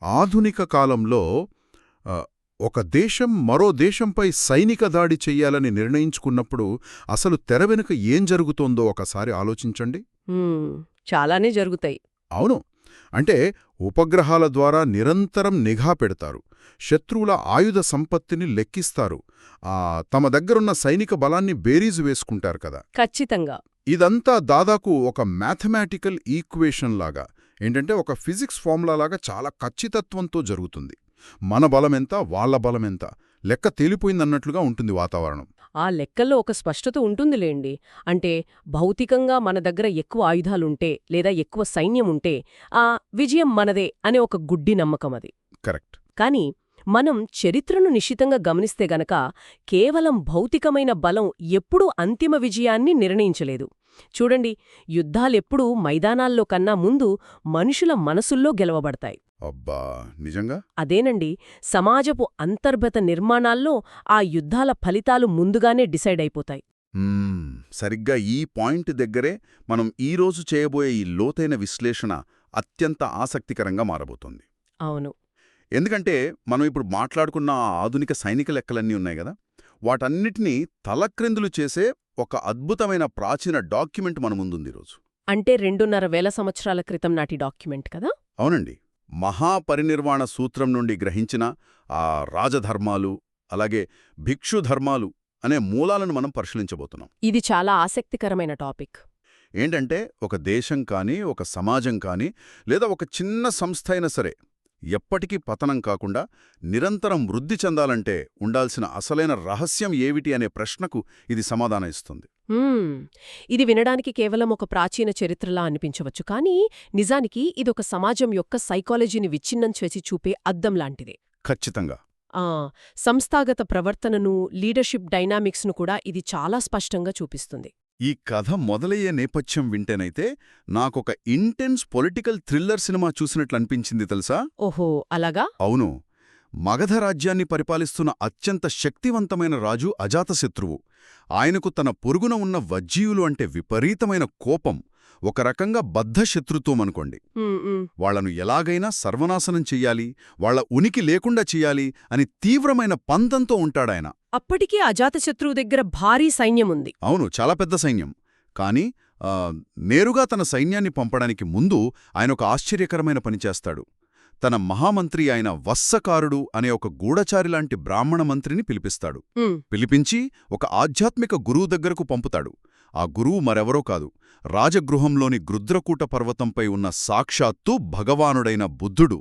ఆధునిక కాలంలో ఆ, ఒక దేశం మరో దేశంపై సైనిక దాడి చెయ్యాలని నిర్ణయించుకున్నప్పుడు అసలు తెర వెనుక ఏం జరుగుతోందో ఒకసారి ఆలోచించండి. హ్మ్. చాలానే జరుగుతాయి. అవును. అంటే ఉపగ్రహాల ద్వారా నిరంతరం నిఘా పెడతారు, శత్రువుల ఆయుధ సంపత్తిని లెక్కిస్తారు, తమ దగ్గరున్న సైనిక బలాన్ని బేరీజు వేసుకుంటారు కదా. ఖచ్చితంగా. ఇదంతా దాదాపు ఒక మ్యాథమెటికల్ ఈక్వేషన్ లాగా, ఏంటంటే ఒక ఫిజిక్స్ ఫార్ములా లాగా చాలా ఖచ్చితత్వంతో జరుగుతుంది. మన బలమెంత, వాళ్ళ బలమెంత లెక్క తేలిపోయిందన్నట్లుగా ఉంటుంది వాతావరణం. ఆ లెక్కల్లో ఒక స్పష్టత ఉంటుందిలేండి. అంటే భౌతికంగా మన దగ్గర ఎక్కువ ఆయుధాలుంటే లేదా ఎక్కువ సైన్యముంటే ఆ విజయం మనదే అనే ఒక గుడ్డి నమ్మకం అది. కరెక్ట్. కాని మనం చరిత్రను నిశితంగా గమనిస్తే గనక కేవలం భౌతికమైన బలం ఎప్పుడూ అంతిమ విజయాన్ని నిర్ణయించలేదు. చూడండి, యుద్ధాలెప్పుడూ మైదానాల్లో కన్నా ముందు మనుషుల మనసుల్లో గెలవబడతాయి. అబ్బా, నిజంగా? అదేనండి, సమాజపు అంతర్గత నిర్మాణాల్లో ఆ యుద్ధాల ఫలితాలు ముందుగానే డిసైడ్ అయిపోతాయి. సరిగ్గా ఈ పాయింట్ దగ్గరే మనం ఈరోజు చేయబోయే ఈ లోతైన విశ్లేషణ అత్యంత ఆసక్తికరంగా మారబోతోంది. అవును. ఎందుకంటే మనం ఇప్పుడు మాట్లాడుకున్న ఆ ఆధునిక సైనిక లెక్కలన్నీ ఉన్నాయి కదా, వాటన్నిటినీ తలక్రిందులు చేసే ఒక అద్భుతమైన ప్రాచీన డాక్యుమెంట్ మన ముందుంది ఈరోజు. అంటే 2,500 సంవత్సరాల క్రితం నాటి డాక్యుమెంట్ కదా. అవునండి. మహాపరినిర్వాణ సూత్రం నుండి గ్రహించిన ఆ రాజధర్మాలు, అలాగే భిక్షుధర్మాలు అనే మూలాలను మనం పరిశీలించబోతున్నాం. ఇది చాలా ఆసక్తికరమైన టాపిక్. ఏంటంటే ఒక దేశం కానీ, ఒక సమాజం కానీ, లేదా ఒక చిన్న సంస్థ అయినా సరే ఎప్పటికీ పతనం కాకుండా నిరంతరం వృద్ధి చెందాలంటే ఉండాల్సిన అసలైన రహస్యం ఏమిటి అనే ప్రశ్నకు ఇది సమాధానం ఇస్తుంది. ఇది వినడానికి కేవలం ఒక ప్రాచీన చరిత్రలా అనిపించవచ్చు, కానీ నిజానికి ఇదొక సమాజం యొక్క సైకాలజీని విచ్ఛిన్నం చేసి చూపే అద్దం లాంటిదే. ఖచ్చితంగా. సంస్థాగత ప్రవర్తనను, లీడర్షిప్ డైనామిక్స్ను కూడా ఇది చాలా స్పష్టంగా చూపిస్తుంది. ఈ కథ మొదలయ్యే నేపథ్యం వింటేనైతే నాకొక ఇంటెన్స్ పొలిటికల్ థ్రిల్లర్ సినిమా చూసినట్లనిపించింది తెలుసా? ఓహో, అలాగా? అవును. మగధ రాజ్యాన్ని పరిపాలిస్తున్న అత్యంత శక్తివంతమైన రాజు అజాతశత్రువు. ఆయనకు తన పొరుగున ఉన్న వజ్జీయులు అంటే విపరీతమైన కోపం, ఒక రకంగా బద్ధశత్రుత్వమనుకోండి. వాళ్లను ఎలాగైనా సర్వనాశనం చెయ్యాలి, వాళ్ల ఉనికి లేకుండా చెయ్యాలి అని తీవ్రమైన పంతంతో ఉంటాడాయన. అప్పటికీ అజాతశత్రువు దగ్గర భారీ సైన్యముంది. అవును, చాలా పెద్ద సైన్యం. కాని నేరుగా తన సైన్యాన్ని పంపడానికి ముందు ఆయన ఒక ఆశ్చర్యకరమైన పని చేస్తాడు. తన మహామంత్రి అయిన వత్సకారుడు అనే ఒక గూఢచారిలాంటి బ్రాహ్మణ మంత్రిని పిలిపిస్తాడు. పిలిపించి ఒక ఆధ్యాత్మిక గురువు దగ్గరకు పంపుతాడు. ఆ గురువు మరెవరో కాదు, రాజగృహంలోని గృద్రకూట పర్వతంపై ఉన్న సాక్షాత్తు భగవానుడైన బుద్ధుడు.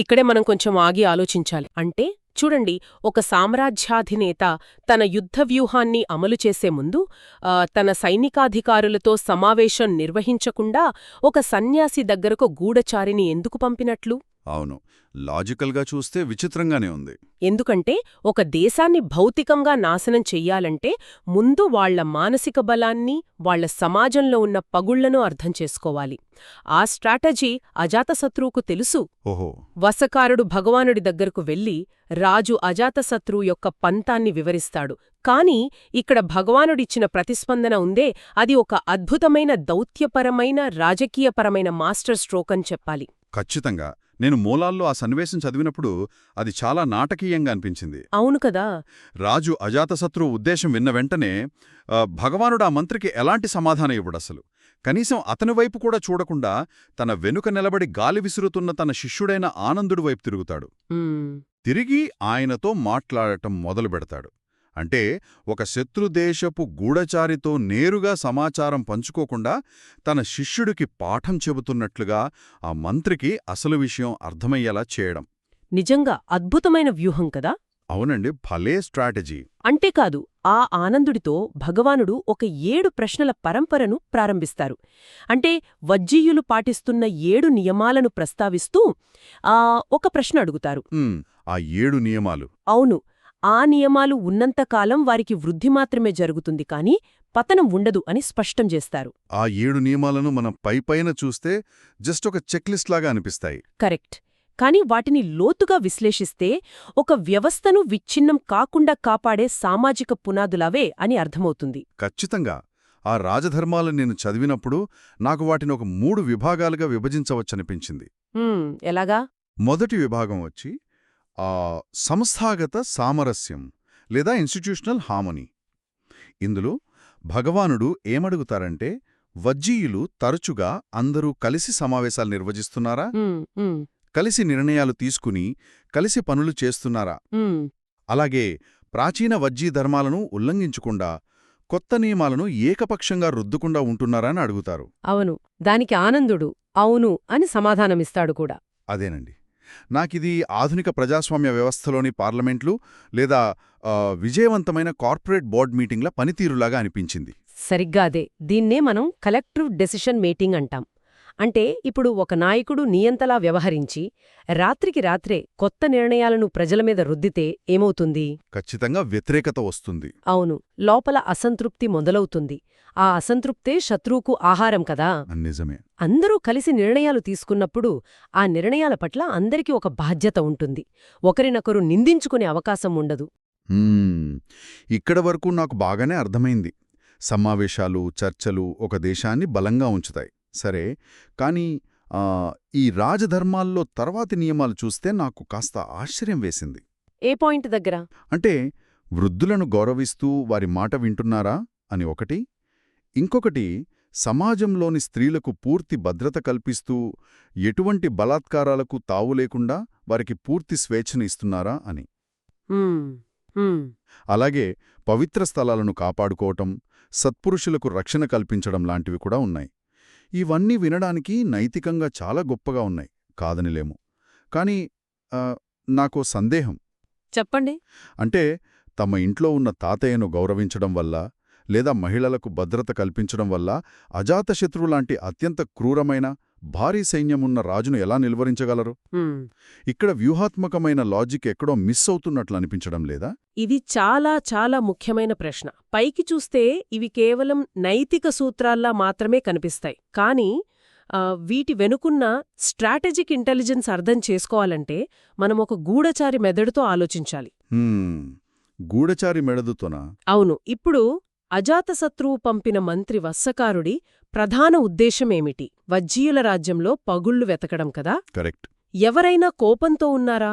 ఇక్కడే మనం కొంచెం ఆగి ఆలోచించాలి. అంటే చూడండి, ఒక సామ్రాజ్యాధినేత తన యుద్ధ వ్యూహాన్ని అమలు చేసే ముందు తన సైనికాధికారులతో సమావేశం నిర్వహించకుండా ఒక సన్యాసి దగ్గరకు గూఢచారిని ఎందుకు పంపినట్లు? అవును, లాజికల్గా చూస్తే విచిత్రంగానే ఉంది. ఎందుకంటే ఒక దేశాన్ని భౌతికంగా నాశనం చెయ్యాలంటే ముందు వాళ్ల మానసిక బలాన్ని, వాళ్ల సమాజంలో ఉన్న పగుళ్లను అర్థం చేసుకోవాలి. ఆ స్ట్రాటజీ అజాతశత్రువుకు తెలుసు. వసకారుడు భగవానుడి దగ్గరకు వెళ్లి రాజు అజాతశత్రువు యొక్క పంతాన్ని వివరిస్తాడు. కాని ఇక్కడ భగవానుడిచ్చిన ప్రతిస్పందన ఉందే, అది ఒక అద్భుతమైన దౌత్యపరమైన, రాజకీయపరమైన మాస్టర్ స్ట్రోక్ అని చెప్పాలి. ఖచ్చితంగా. నేను మూలాల్లో ఆ సన్నివేశం చదివినప్పుడు అది చాలా నాటకీయంగా అనిపించింది. అవును కదా. రాజు అజాతశత్రువు ఉద్దేశం విన్న వెంటనే భగవానుడు ఆ మంత్రికి ఎలాంటి సమాధానం ఇవ్వడసలు. కనీసం అతని వైపు కూడా చూడకుండా తన వెనుక నిలబడి గాలి విసురుతున్న తన శిష్యుడైన ఆనందుడి వైపు తిరుగుతాడు. తిరిగి ఆయనతో మాట్లాడటం మొదలుపెడతాడు. అంటే ఒక శత్రుదేశపు గూఢచారితో నేరుగా సమాచారం పంచుకోకుండా తన శిష్యుడికి పాఠం చెబుతున్నట్లుగా ఆ మంత్రికి అసలు విషయం అర్థమయ్యేలా చేయడం నిజంగా అద్భుతమైన వ్యూహం కదా. అవునండి, భలే స్ట్రాటజీ. అంటేకాదు, ఆ ఆనందుడితో భగవానుడు ఒక 7 ప్రశ్నల పరంపరను ప్రారంభిస్తారు. అంటే వజ్జీయులు పాటిస్తున్న 7 నియమాలను ప్రస్తావిస్తూ ఒక ప్రశ్న అడుగుతారు. ఆ 7 నియమాలు? అవును. ఆ నియమాలు ఉన్నంతకాలం వారికి వృద్ధి మాత్రమే జరుగుతుంది, కాని పతనం ఉండదు అని స్పష్టం చేస్తారు. ఆ 7 నియమాలను మనం పైపైన చూస్తే జస్ట్ ఒక చెక్లిస్ట్ లాగా అనిపిస్తాయి. కరెక్ట్. కాని వాటిని లోతుగా విశ్లేషిస్తే ఒక వ్యవస్థను విచ్ఛిన్నం కాకుండా కాపాడే సామాజిక పునాదులవే అని అర్థమవుతుంది. ఖచ్చితంగా. ఆ రాజధర్మాలు నేను చదివినప్పుడు నాకు వాటిని ఒక 3 విభాగాలుగా విభజించవచ్చనిపించింది. ఎలాగా? మొదటి విభాగం వచ్చి సంస్థాగత సామరస్యం లేదా ఇన్స్టిట్యూషనల్ హార్మనీ. ఇందులో భగవానుడు ఏమడుగుతారంటే, వజ్జీయులు తరచుగా అందరూ కలిసి సమావేశాలు నిర్వహిస్తున్నారా, కలిసి నిర్ణయాలు తీసుకుని కలిసి పనులు చేస్తున్నారా, అలాగే ప్రాచీన వజ్జీ ధర్మాలను ఉల్లంఘించకుండా కొత్త నియమాలను ఏకపక్షంగా రుద్దుకుండా ఉంటున్నారా అని అడుగుతారు. అవును. దానికి ఆనందుడు అవును అని సమాధానమిస్తాడు కూడా. అదేనండి. నాకిది ఆధునిక ప్రజాస్వామ్య వ్యవస్థలోని పార్లమెంట్లు లేదా విజయవంతమైన కార్పొరేట్ బోర్డ్ మీటింగ్ల పనితీరులాగా అనిపించింది. సరిగ్గా అదే. దీన్నే మనం కలెక్టివ్ డెసిషన్ మేకింగ్ అంటాం. అంటే ఇప్పుడు ఒక నాయకుడు నియంతలా వ్యవహరించి రాత్రికి రాత్రే కొత్త నిర్ణయాలను ప్రజల మీద రుద్దితే ఏమవుతుంది? ఖచ్చితంగా వ్యతిరేకత వస్తుంది. అవును. లోపల అసంతృప్తి మొదలవుతుంది. ఆ అసంతృప్తే శత్రువుకు ఆహారం కదా. నిజమే. అందరూ కలిసి నిర్ణయాలు తీసుకున్నప్పుడు ఆ నిర్ణయాల పట్ల అందరికీ ఒక బాధ్యత ఉంటుంది. ఒకరినొకరు నిందించుకునే అవకాశం ఉండదు. ఇక్కడ వరకు నాకు బాగానే అర్థమైంది. సమావేశాలు, చర్చలు ఒక దేశాన్ని బలంగా ఉంచుతాయి. సరే, కానీ ఈ రాజధర్మాల్లో తర్వాతి నియమాలు చూస్తే నాకు కాస్త ఆశ్చర్యం వేసింది. ఏ పాయింట్ దగ్గర? అంటే వృద్ధులను గౌరవిస్తూ వారి మాట వింటున్నారా అని ఒకటి, ఇంకొకటి సమాజంలోని స్త్రీలకు పూర్తి భద్రత కల్పిస్తూ ఎటువంటి బలాత్కారాలకు తావులేకుండా వారికి పూర్తి స్వేచ్ఛను ఇస్తున్నారా అని. అలాగే పవిత్ర స్థలాలను కాపాడుకోవటం, సత్పురుషులకు రక్షణ కల్పించడం లాంటివి కూడా ఉన్నాయి. ఇవన్నీ వినడానికి నైతికంగా చాలా గొప్పగా ఉన్నాయి, కాదనిలేము. కాని నాకో సందేహం. చెప్పండి. అంటే తమ ఇంట్లో ఉన్న తాతయ్యను గౌరవించడం వల్ల లేదా మహిళలకు భద్రత కల్పించడం వల్ల అజాతశత్రువులాంటి అత్యంత క్రూరమైన భారీ సైన్యమున్న రాజును ఎలా నిలువరించగలరు? ఇక్కడ వ్యూహాత్మకమైన లాజిక్ ఎక్కడో మిస్ అవుతున్నట్లు అనిపించడం లేదా? ఇది చాలా చాలా ముఖ్యమైన ప్రశ్న. పైకి చూస్తే ఇవి కేవలం నైతిక సూత్రాల్లా మాత్రమే కనిపిస్తాయి. కానీ వీటి వెనుకున్న స్ట్రాటజిక్ ఇంటెలిజెన్స్ అర్థం చేసుకోవాలంటే మనం ఒక గూఢచారి మెదడుతో ఆలోచించాలి. గూఢచారి మెదడుతోనా? అవును. ఇప్పుడు అజాతశత్రువు పంపిన మంత్రి వత్సకారుడి ప్రధాన ఉద్దేశమేమిటి? వజ్జీయుల రాజ్యంలో పగుళ్లు వెతకడం కదా. కరెక్ట్. ఎవరైనా కోపంతో ఉన్నారా?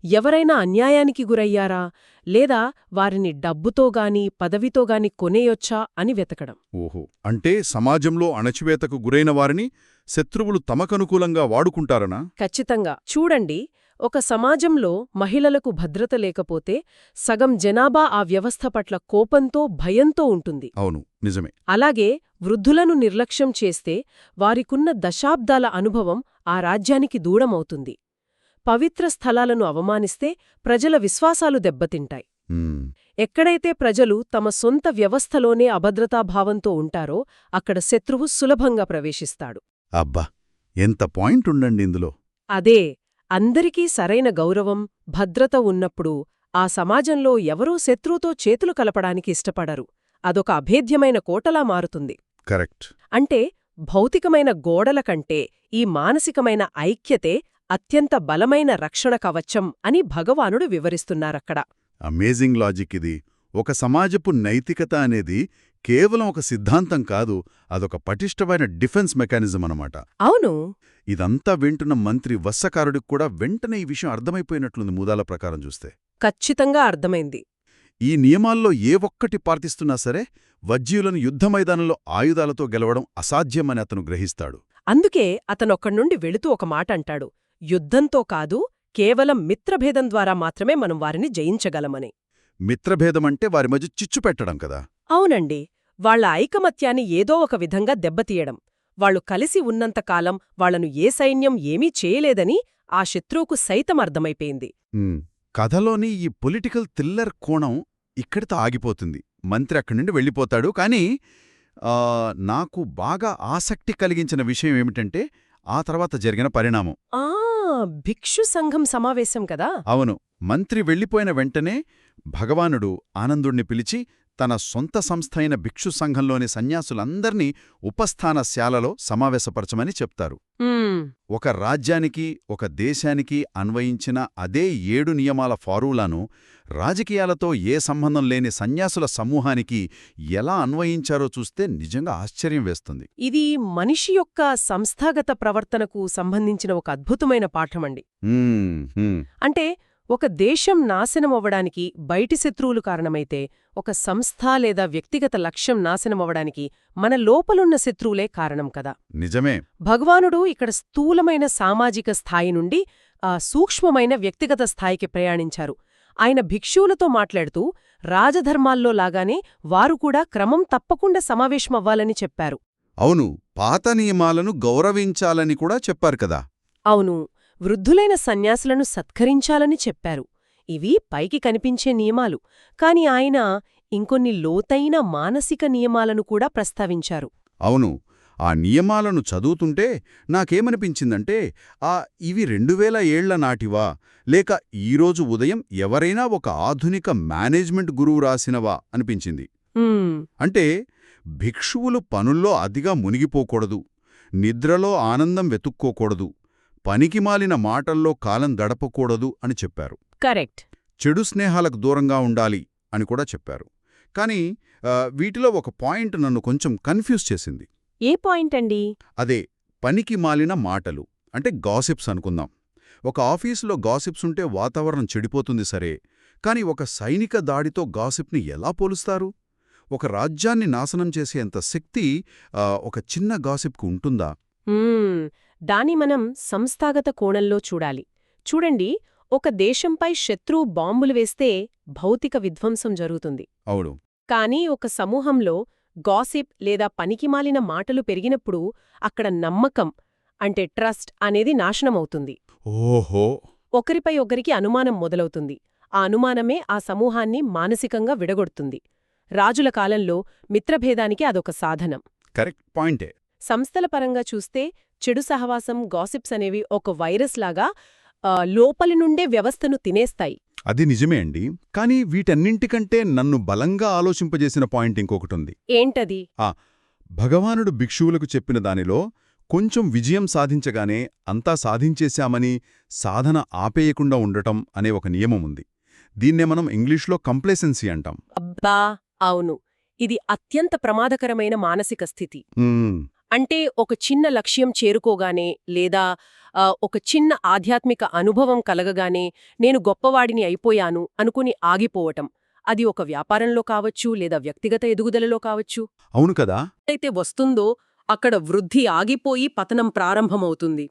ఎవరైనా అన్యాయానికి గురయ్యారా? లేదా వారిని డబ్బుతోగాని పదవితోగాని కొనేయొచ్చా అని వెతకడం. ఓహో, అంటే సమాజంలో అణచివేతకు గురైన వారిని శత్రువులు తమకనుకూలంగా వాడుకుంటారనా? ఖచ్చితంగా. చూడండి, ఒక సమాజంలో మహిళలకు భద్రత లేకపోతే సగం జనాభా ఆ వ్యవస్థ పట్ల కోపంతో భయంతో ఉంటుంది. అవును, నిజమే. అలాగే వృద్ధులను నిర్లక్ష్యం చేస్తే వారికున్న దశాబ్దాల అనుభవం ఆ రాజ్యానికి దూరమవుతుంది. పవిత్ర స్థలాలను అవమానిస్తే ప్రజల విశ్వాసాలు దెబ్బతింటాయి. ఎక్కడైతే ప్రజలు తమ సొంత వ్యవస్థలోనే అభద్రతాభావంతో ఉంటారో అక్కడ శత్రువు సులభంగా ప్రవేశిస్తాడు. అబ్బా, ఎంత పాయింట్ ఉండండి ఇందులో. అదే, అందరికీ సరైన గౌరవం, భద్రత ఉన్నప్పుడు ఆ సమాజంలో ఎవరూ శత్రువుతో చేతులు కలపడానికి ఇష్టపడరు. అదొక అభేద్యమైన కోటలా మారుతుంది. కరెక్ట్. అంటే భౌతికమైన గోడల కంటే ఈ మానసికమైన ఐక్యతే అత్యంత బలమైన రక్షణ కవచం అని భగవానుడు వివరిస్తున్నారక్కడ. అమేజింగ్ లాజిక్ ఇది. ఒక సమాజపు నైతికత అనేది కేవలం ఒక సిద్ధాంతం కాదు, అదొక పటిష్టమైన డిఫెన్స్ మెకానిజం అన్నమాట. అవును. ఇదంతా వింటున్న మంత్రి వత్సకారుడికి కూడా వెంటనే ఈ విషయం అర్థమైపోయినట్లుంది మూదాల ప్రకారం చూస్తే. ఖచ్చితంగా అర్థమైంది. ఈ నియమాల్లో ఏ ఒక్కటి పాటిస్తున్నా సరే వజ్జీయులను యుద్ధ మైదానంలో ఆయుధాలతో గెలవడం అసాధ్యమని అతను గ్రహిస్తాడు. అందుకే అతనొక్కడ్నుండి వెళుతూ ఒక మాట అంటాడు, యుద్ధంతో కాదు, కేవలం మిత్రభేదం ద్వారా మాత్రమే మనం వారిని జయించగలమని. మిత్రభేదమంటే వారి మధ్య చిచ్చు పెట్టడం కదా. అవునండి. వాళ్ల ఐకమత్యాన్ని ఏదో ఒక విధంగా దెబ్బతీయడం. వాళ్లు కలిసి ఉన్నంతకాలం వాళ్లను ఏ సైన్యం ఏమీ చేయలేదని ఆ శత్రువుకు సైతం అర్థమైపోయింది. కథలోని ఈ పొలిటికల్ థ్రిల్లర్ కోణం ఇక్కడితో ఆగిపోతుంది. మంత్రి అక్కడి నుండి వెళ్ళిపోతాడు. కానీ నాకు బాగా ఆసక్తి కలిగించిన విషయం ఏమిటంటే ఆ తర్వాత జరిగిన పరిణామం. భిక్షు సంఘం సమావేశం కదా. అవును. మంత్రి వెళ్ళిపోయిన వెంటనే భగవానుడు ఆనందుణ్ణి పిలిచి తన సొంత సంస్థ అయిన భిక్షు సంఘంలోని సన్యాసులందర్నీ ఉపస్థానశాలలో సమావేశపరచమని చెప్తారు. మ్మ్. ఒక రాజ్యానికి ఒక దేశానికి అన్వయించిన అదే 7 నియమాల ఫార్ములాను రాజకీయాలతో ఏ సంబంధం లేని సన్యాసుల సమూహానికి ఎలా అన్వయించారో చూస్తే నిజంగా ఆశ్చర్యం వేస్తుంది. ఇది మనిషి యొక్క సంస్థాగత ప్రవర్తనకు సంబంధించిన ఒక అద్భుతమైన పాఠమండి. హ్మ్, హ్మ్. అంటే ఒక దేశం నాశనమవ్వడానికి బయటి శత్రువులు కారణమైతే ఒక సంస్థ లేదా వ్యక్తిగత లక్ష్యం నాశనమవ్వడానికి మన లోపలున్న శత్రువులే కారణం కదా. నిజమే. భగవానుడు ఇక్కడ స్థూలమైన సామాజిక స్థాయి నుండి సూక్ష్మమైన వ్యక్తిగత స్థాయికి ప్రయాణించారు. ఆయన భిక్షువులతో మాట్లాడుతూ రాజధర్మాల్లో లాగానే వారు కూడా క్రమం తప్పకుండా సమావేశమవ్వాలని చెప్పారు. అవును, పాత నియమాలను గౌరవించాలని కూడా చెప్పారు కదా. అవును, వృద్ధులైన సన్యాసులను సత్కరించాలని చెప్పారు. ఇవి పైకి కనిపించే నియమాలు, కాని ఆయన ఇంకొన్ని లోతైన మానసిక నియమాలను కూడా ప్రస్తావించారు. అవును, ఆ నియమాలను చదువుతుంటే నాకేమనిపించిందంటే ఇవి 2000 ఏళ్ల నాటివా లేక ఈరోజు ఉదయం ఎవరైనా ఒక ఆధునిక మేనేజ్మెంట్ గురువు రాసినవా అనిపించింది. అంటే భిక్షువులు పనుల్లో అతిగా మునిగిపోకూడదు, నిద్రలో ఆనందం వెతుక్కోకూడదు, పనికిమాలిన మాటల్లో కాలం గడపకూడదు అని చెప్పారు. కరెక్ట్. చెడు స్నేహాలకు దూరంగా ఉండాలి అని కూడా చెప్పారు. కానీ వీటిలో ఒక పాయింట్ నన్ను కొంచెం కన్ఫ్యూజ్ చేసింది. ఏ పాయింట్ అండి? అదే పనికిమాలిన మాటలు, అంటే గాసిప్స్ అనుకుందాం. ఒక ఆఫీసులో గాసిప్స్ ఉంటే వాతావరణం చెడిపోతుంది సరే, కాని ఒక సైనిక దాడితో గాసిప్ని ఎలా పోలుస్తారు? ఒక రాజ్యాన్ని నాశనం చేసేంత శక్తి ఒక చిన్న గాసిప్కు ఉంటుందా? దాన్ని మనం సంస్థాగత కోణంలో చూడాలి. చూడండి, ఒక దేశంపై శత్రువు బాంబులు వేస్తే భౌతిక విధ్వంసం జరుగుతుంది. అవును. కానీ ఒక సమూహంలో గాసిప్ లేదా పనికిమాలిన మాటలు పెరిగినప్పుడు అక్కడ నమ్మకం అంటే ట్రస్ట్ అనేది నాశనమవుతుంది. ఓహో. ఒకరిపై ఒకరికి అనుమానం మొదలవుతుంది. ఆ అనుమానమే ఆ సమూహాన్ని మానసికంగా విడగొడుతుంది. రాజుల కాలంలో మిత్రభేదానికి అదొక సాధనం. కరెక్ట్ పాయింటే. సంస్థల పరంగా చూస్తే చెడు సహవాసం, గాసిప్స్ అనేవి ఒక వైరస్ లాగా లోపలి నుండే వ్యవస్థను తినేస్తాయి. అది నిజమే అండి. కానీ వీటన్నింటికంటే నన్ను బలంగా ఆలోచింపజేసిన పాయింట్ ఇంకొకటుంది. ఏంటది? భగవానుడు భిక్షువులకు చెప్పిన దానిలో కొంచెం విజయం సాధించగానే అంతా సాధించేశామని సాధన ఆపేయకుండా ఉండటం అనే ఒక నియమముంది. దీన్నే మనం ఇంగ్లీష్లో కంప్లేసెన్సీ అంటాం. అబ్బా అవును, ఇది అత్యంత ప్రమాదకరమైన మానసిక స్థితి. అంటే ఒక చిన్న లక్ష్యం చేరుకోగానే లేదా ఒక చిన్న ఆధ్యాత్మిక అనుభవం కలగగానే నేను గొప్పవాడిని అయిపోయాను అనుకుని ఆగిపోవటం. అది ఒక వ్యాపారంలో కావచ్చు లేదా వ్యక్తిగత ఎదుగుదలలో కావచ్చు. అవును కదా. అయితే వస్తుందో అక్కడ వృద్ధి ఆగిపోయి పతనం ప్రారంభమవుతుంది.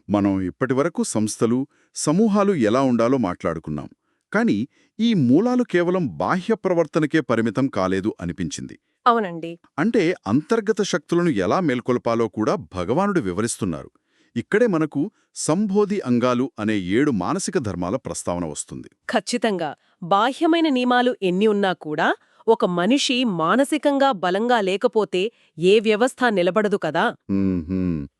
మనం ఇప్పటివరకు సంస్థలు, సమూహాలు ఎలా ఉండాలో మాట్లాడుకున్నాం. కాని ఈ మూలాలు కేవలం బాహ్య ప్రవర్తనకే పరిమితం కాలేదు అనిపించింది. అవునండి. అంటే అంతర్గత శక్తులను ఎలా మేల్కొల్పాలో కూడా భగవానుడు వివరిస్తున్నారు. ఇక్కడే మనకు సంబోధి అంగాలు అనే 7 మానసిక ధర్మాల ప్రస్తావన వస్తుంది. ఖచ్చితంగా. బాహ్యమైన నియమాలు ఎన్ని ఉన్నా కూడా ఒక మనిషి మానసికంగా బలంగా లేకపోతే ఏ వ్యవస్థ నిలబడదు కదా.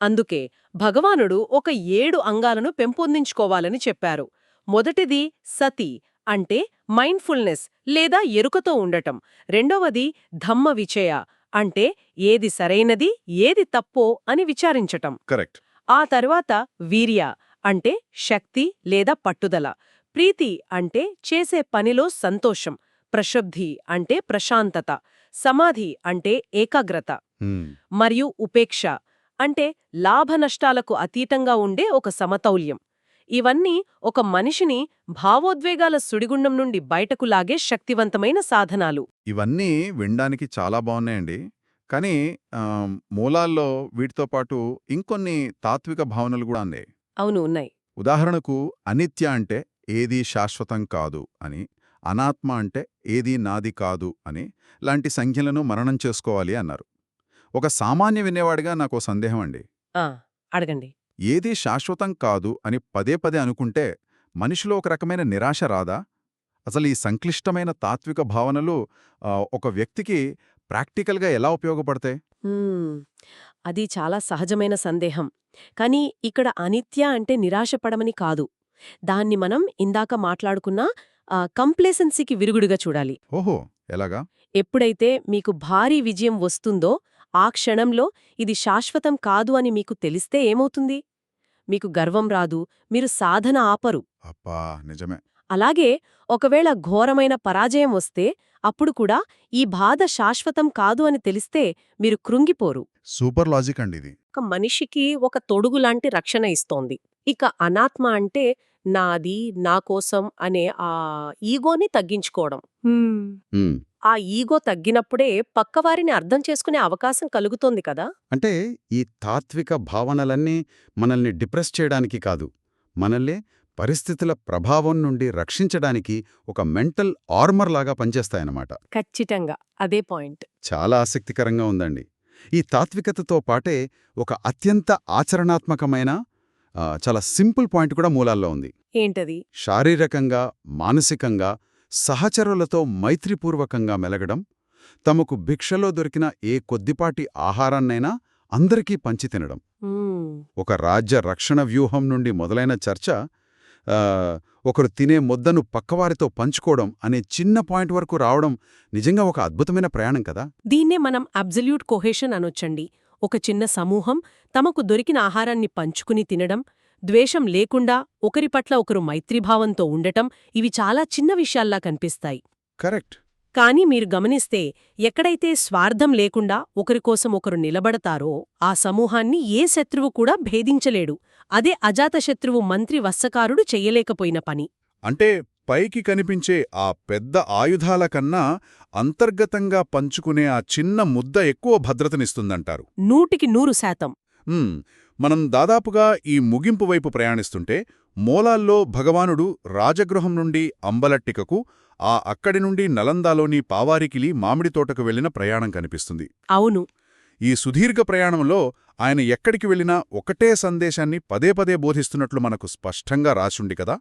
అందుకే భగవానుడు ఒక 7 అంగాలను పెంపొందించుకోవాలని చెప్పారు. మొదటిది సతి అంటే మైండ్ఫుల్నెస్ లేదా ఎరుకతో ఉండటం. రెండవది ధమ్మ విచయ అంటే ఏది సరైనది ఏది తప్పో అని విచారించటం. కరెక్ట్. ఆ తర్వాత వీర్య అంటే శక్తి లేదా పట్టుదల. ప్రీతి అంటే చేసే పనిలో సంతోషం. ప్రశుద్ధి అంటే ప్రశాంతత. సమాధి అంటే ఏకాగ్రత. మరియు ఉపేక్ష అంటే లాభనష్టాలకు అతీతంగా ఉండే ఒక సమతౌల్యం. ఇవన్నీ ఒక మనిషిని భావోద్వేగాల సుడిగుండం నుండి బయటకు లాగే శక్తివంతమైన సాధనాలు. ఇవన్నీ వినడానికి చాలా బాగున్నాయండి. కానీ మూలాల్లో వీటితో పాటు ఇంకొన్ని తాత్విక భావనలు కూడా ఉన్నాయి. అవును, ఉన్నాయి. ఉదాహరణకు అనిత్య అంటే ఏదీ శాశ్వతం కాదు అని, అనాత్మ అంటే ఏదీ నాది కాదు అని లాంటి సంఖ్యలను మననం చేసుకోవాలి అన్నారు. ఒక సామాన్య వినేవాడిగా నాకో సందేహం అండి. అడగండి. ఏదీ శాశ్వతం కాదు అని పదే పదే అనుకుంటే మనిషిలో ఒక రకమైన నిరాశ రాదా? అసలు ఈ సంక్లిష్టమైన తాత్విక భావనలు ఒక వ్యక్తికి ప్రాక్టికల్గా ఎలా ఉపయోగపడతాయి? అది చాలా సహజమైన సందేహం. కానీ ఇక్కడ అనిత్య అంటే నిరాశపడమని కాదు. దాన్ని మనం ఇందాక మాట్లాడుకున్న కంప్లేసెన్సీకి విరుగుడుగా చూడాలి. ఓహో. ఎలాగా? ఎప్పుడైతే మీకు భారీ విజయం వస్తుందో ఆ క్షణంలో ఇది శాశ్వతం కాదు అని మీకు తెలిస్తే ఏమవుతుంది? మీకు గర్వం రాదు, మీరు సాధన ఆపరు. అబ్బా నిజమే. అలాగే ఒకవేళ ఘోరమైన పరాజయం వస్తే అప్పుడు కూడా ఈ బాధ శాశ్వతం కాదు అని తెలిస్తే మీరు కృంగిపోరు. సూపర్ లాజిక్ అండి ఇది. ఒక మనిషికి ఒక తొడుగులాంటి రక్షణ ఇస్తోంది. ఇక అనాత్మ అంటే నాది, నా కోసం అనే ఆ ఈగోని తగ్గించుకోవడం. ఉమ్. ఆ ఈగో తగ్గినప్పుడే పక్కవారిని అర్థం చేసుకునే అవకాశం కలుగుతోంది కదా. అంటే ఈ తాత్విక భావనలన్నీ మనల్ని డిప్రెస్ చేయడానికి కాదు, మనల్ని పరిస్థితుల ప్రభావం నుండి రక్షించడానికి ఒక మెంటల్ ఆర్మర్ లాగా పనిచేస్తాయన్నమాట. ఖచ్చితంగా అదే పాయింట్. చాలా ఆసక్తికరంగా ఉందండి. ఈ తాత్వికతతో పాటే ఒక అత్యంత ఆచరణాత్మకమైన చాలా సింపుల్ పాయింట్ కూడా మూలాల్లో ఉంది. ఏంటది? శారీరకంగా, మానసికంగా సహచరులతో మైత్రిపూర్వకంగా మెలగడం, తమకు భిక్షలో దొరికిన ఏ కొద్దిపాటి ఆహారాన్నైనా అందరికీ పంచి తినడం. ఒక రాజ్య రక్షణ వ్యూహం నుండి మొదలైన చర్చ ఒకరు తినే ముద్దను పక్కవారితో పంచుకోవడం అనే చిన్న పాయింట్ వరకు రావడం నిజంగా ఒక అద్భుతమైన ప్రయాణం కదా. దీన్నే మనం అబ్జల్యూట్ కొహేషన్ అనొచ్చండి. ఒక చిన్న సమూహం తమకు దొరికిన ఆహారాన్ని పంచుకుని తినడం, ద్వేషం లేకుండా ఒకరి పట్ల ఒకరు మైత్రీభావంతో ఉండటం, ఇవి చాలా చిన్న విషయాల్లా కనిపిస్తాయి. కరెక్ట్. కానీ మీరు గమనిస్తే ఎక్కడైతే స్వార్థం లేకుండా ఒకరికోసం ఒకరు నిలబడతారో ఆ సమూహాన్ని ఏ శత్రువు కూడా భేదించలేడు. అదే అజాతశత్రువు మంత్రి వత్సకారుడు చెయ్యలేకపోయిన పని. అంటే పైకి కనిపించే ఆ పెద్ద ఆయుధాల కన్నా అంతర్గతంగా పంచుకునే ఆ చిన్న ముద్ద ఎక్కువ భద్రతనిస్తుందంటారు. 100% మనం దాదాపుగా ఈ ముగింపు వైపు ప్రయాణిస్తుంటే మూలాల్లో భగవానుడు రాజగృహం నుండి అంబలట్టికకు, ఆ అక్కడి నుండి నలందాలోని పావారికిలి మామిడి తోటకు వెళ్లిన ప్రయాణం కనిపిస్తుంది. అవును. ఈ సుదీర్ఘ ప్రయాణంలో ఆయన ఎక్కడికి వెళ్లినా ఒకటే సందేశాన్ని పదే పదే బోధిస్తున్నట్లు మనకు స్పష్టంగా రాసుండి కదా.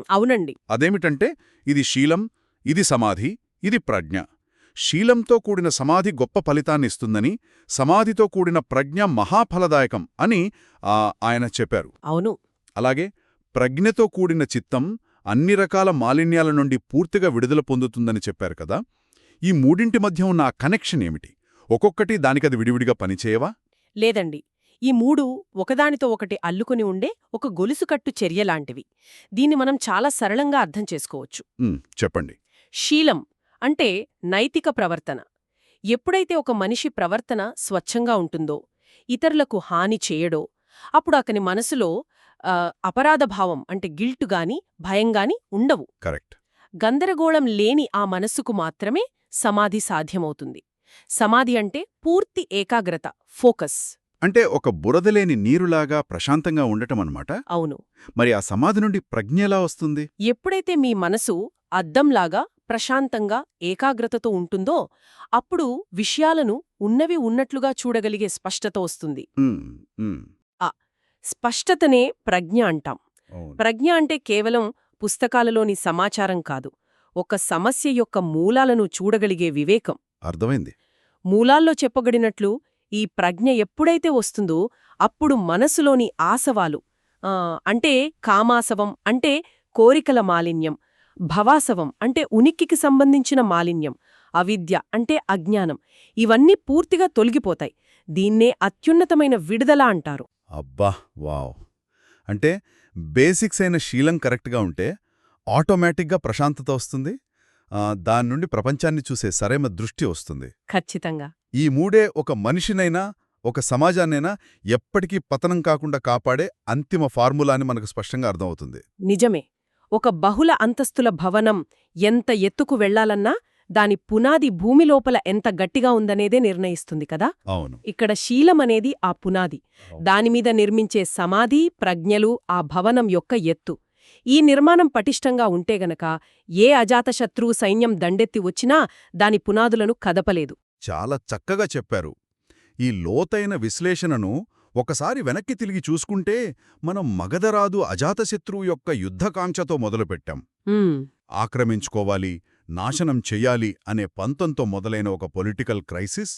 అవునండి. అదేమిటంటే ఇది శీలం, ఇది సమాధి, ఇది ప్రజ్ఞ. శీలంతో కూడిన సమాధి గొప్ప ఫలితాన్నిస్తుందని, సమాధితో కూడిన ప్రజ్ఞ మహాఫలదాయకం అని ఆయన చెప్పారు. అవును. అలాగే ప్రజ్ఞతో కూడిన చిత్తం అన్ని రకాల మాలిన్యాల నుండి పూర్తిగా విడుదల పొందుతుందని చెప్పారు కదా. ఈ మూడింటి మధ్య ఉన్న ఆ కనెక్షన్ ఏమిటి? ఒక్కొక్కటి దానికది విడివిడిగా పనిచేయవా? లేదండి. ఈ మూడు ఒకదానితో ఒకటి అల్లుకుని ఉండే ఒక గొలుసుకట్టు చర్యలాంటివి. దీన్ని మనం చాలా సరళంగా అర్థం చేసుకోవచ్చు. చెప్పండి. శీలం అంటే నైతిక ప్రవర్తన. ఎప్పుడైతే ఒక మనిషి ప్రవర్తన స్వచ్ఛంగా ఉంటుందో, ఇతరులకు హాని చేయడో, అప్పుడు అతని మనసులో అపరాధభావం అంటే గిల్టుగాని భయంగాని ఉండవు. కరెక్ట్. గందరగోళం లేని ఆ మనస్సుకు మాత్రమే సమాధి సాధ్యమవుతుంది. సమాధి అంటే పూర్తి ఏకాగ్రత, ఫోకస్. అంటే ఒక బురదలేని నీరులాగా ప్రశాంతంగా ఉండటమన్నమాట. అవును. మరి ఆ సమాధి నుండి ప్రజ్ఞ ఎలా వస్తుంది? ఎప్పుడైతే మీ మనసు అద్దంలాగా ప్రశాంతంగా ఏకాగ్రతతో ఉంటుందో అప్పుడు విషయాలను ఉన్నవి ఉన్నట్లుగా చూడగలిగే స్పష్టత వస్తుంది. స్పష్టతనే ప్రజ్ఞ అంటాం. ప్రజ్ఞ అంటే కేవలం పుస్తకాలలోని సమాచారం కాదు, ఒక సమస్య యొక్క మూలాలను చూడగలిగే వివేకం. అర్థమైంది. మూలాల్లో చెప్పబడినట్లు ఈ ప్రజ్ఞ ఎప్పుడైతే వస్తుందో అప్పుడు మనసులోని ఆసవాలు, అంటే కామాసవం అంటే కోరికల మాలిన్యం, భవాసవం అంటే ఉనికికి సంబంధించిన మాలిన్యం, అవిద్య అంటే అజ్ఞానం, ఇవన్నీ పూర్తిగా తొలగిపోతాయి. దీన్నే అత్యున్నతమైన విడుదల అంటారు. అబ్బా వావ్. అంటే బేసిక్స్ అయిన శీలం కరెక్ట్గా ఉంటే ఆటోమేటిక్గా ప్రశాంతత వస్తుంది, దాని నుండి ప్రపంచాన్ని చూసే సరైన దృష్టి వస్తుంది. ఖచ్చితంగా. ఈ మూడే ఒక మనిషినైనా ఒక సమాజాన్నైనా ఎప్పటికీ పతనం కాకుండా కాపాడే అంతిమ ఫార్ములా అని మనకు స్పష్టంగా అర్థమవుతుంది. నిజమే. ఒక బహుళ అంతస్తుల భవనం ఎంత ఎత్తుకు వెళ్లాలన్నా దాని పునాది భూమి లోపల ఎంత గట్టిగా ఉందనేదే నిర్ణయిస్తుంది కదా. అవును. ఇక్కడ శీలమనేది ఆ పునాది. దానిమీద నిర్మించే సమాధి, ప్రజ్ఞలు ఆ భవనం యొక్క ఎత్తు. ఈ నిర్మాణం పటిష్టంగా ఉంటే గనక ఏ అజాతశత్రువు సైన్యం దండెత్తి వచ్చినా దాని పునాదులను కదపలేదు. చాలా చక్కగా చెప్పారు. ఈ లోతైన విశ్లేషణను ఒకసారి వెనక్కి తిరిగి చూసుకుంటే మనం మగధరాజు అజాతశత్రువు యొక్క యుద్ధకాంక్షతో మొదలుపెట్టాం. ఆక్రమించుకోవాలి, నాశనం చెయ్యాలి అనే పంతంతో మొదలైన ఒక పొలిటికల్ క్రైసిస్,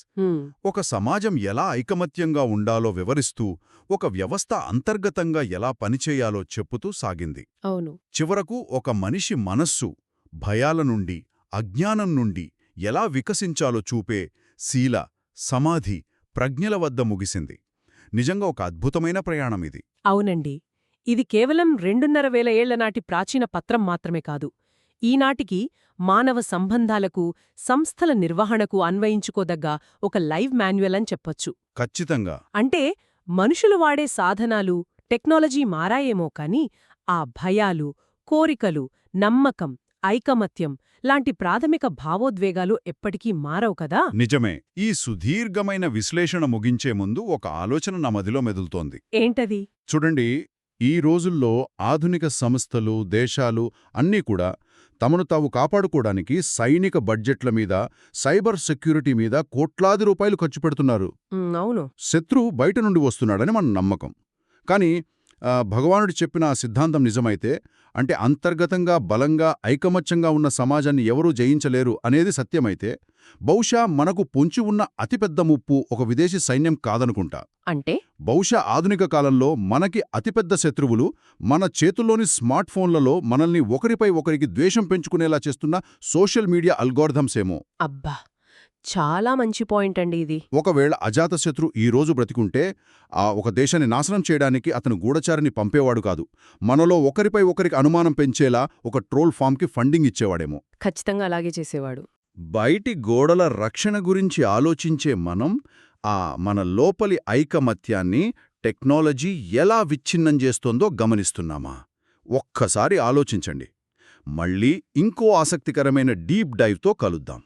ఒక సమాజం ఎలా ఐకమత్యంగా ఉండాలో వివరిస్తూ ఒక వ్యవస్థ అంతర్గతంగా ఎలా పనిచేయాలో చెప్పుతూ సాగింది. అవును. చివరకు ఒక మనిషి మనస్సు భయాల నుండి, అజ్ఞానం నుండి ఎలా వికసించాలో చూపే శీల, సమాధి, ప్రజ్ఞల వద్ద ముగిసింది. నిజంగా ఒక అద్భుతమైన ప్రయాణం ఇది. అవునండి. ఇది కేవలం 2,500 ఏళ్ల నాటి ప్రాచీన పత్రం మాత్రమే కాదు. ఈనాటికి మానవ సంబంధాలకు, సంస్థల నిర్వహణకు అన్వయించుకోదగ్గ ఒక లైవ్ మాన్యువల్ అని చెప్పొచ్చు. ఖచ్చితంగా. అంటే మనుషులు వాడే సాధనాలు, టెక్నాలజీ మారాయేమో కాని ఆ భయాలు, కోరికలు, నమ్మకం, ఐకమత్యం లాంటి ప్రాథమిక భావోద్వేగాలు ఎప్పటికీ మారవు కదా. నిజమే. ఈ సుదీర్ఘమైన విశ్లేషణ ముగించే ముందు ఒక ఆలోచన నా మదిలో మెదులుతోంది. ఏంటది? చూడండి, ఈ రోజుల్లో ఆధునిక సంస్థలు, దేశాలు అన్నీ కూడా తమను తాము కాపాడుకోవడానికి సైనిక బడ్జెట్ల మీద, సైబర్ సెక్యూరిటీ మీద కోట్లాది రూపాయలు ఖర్చు పెడుతున్నారు. అవును. శత్రువు బయట నుండి వస్తున్నాడని మన నమ్మకం. కానీ భగవానుడు చెప్పిన ఆ సిద్ధాంతం నిజమైతే, అంటే అంతర్గతంగా బలంగా ఐకమత్యంగా ఉన్న సమాజాన్ని ఎవరూ జయించలేరు అనేది సత్యమైతే, బహుశా మనకు పొంచి ఉన్న అతిపెద్ద ముప్పు ఒక విదేశీ సైన్యం కాదనుకుంటా. అంటే బహుశా ఆధునిక కాలంలో మనకి అతిపెద్ద శత్రువులు మన చేతుల్లోని స్మార్ట్ ఫోన్లలో మనల్ని ఒకరిపై ఒకరికి ద్వేషం పెంచుకునేలా చేస్తున్న సోషల్ మీడియా అల్గోరిథమ్సేమో. అబ్బా, చాలా మంచి పాయింట్ అండి ఇది. ఒకవేళ అజాతశత్రు ఈ రోజు బ్రతికుంటే ఒక దేశాన్ని నాశనం చేయడానికి అతను గూఢచారిని పంపేవాడు కాదు. మనలో ఒకరిపై ఒకరికి అనుమానం పెంచేలా ఒక ట్రోల్ ఫామ్కి ఫండింగ్ ఇచ్చేవాడేమో. ఖచ్చితంగా అలాగే చేసేవాడు. బయటి గోడల రక్షణ గురించి ఆలోచించే మనం మన లోపలి ఐకమత్యాన్ని టెక్నాలజీ ఎలా విచ్ఛిన్నం చేస్తోందో గమనిస్తున్నామా? ఒక్కసారి ఆలోచించండి. మళ్ళీ ఇంకో ఆసక్తికరమైన డీప్ డైవ్తో కలుద్దాం.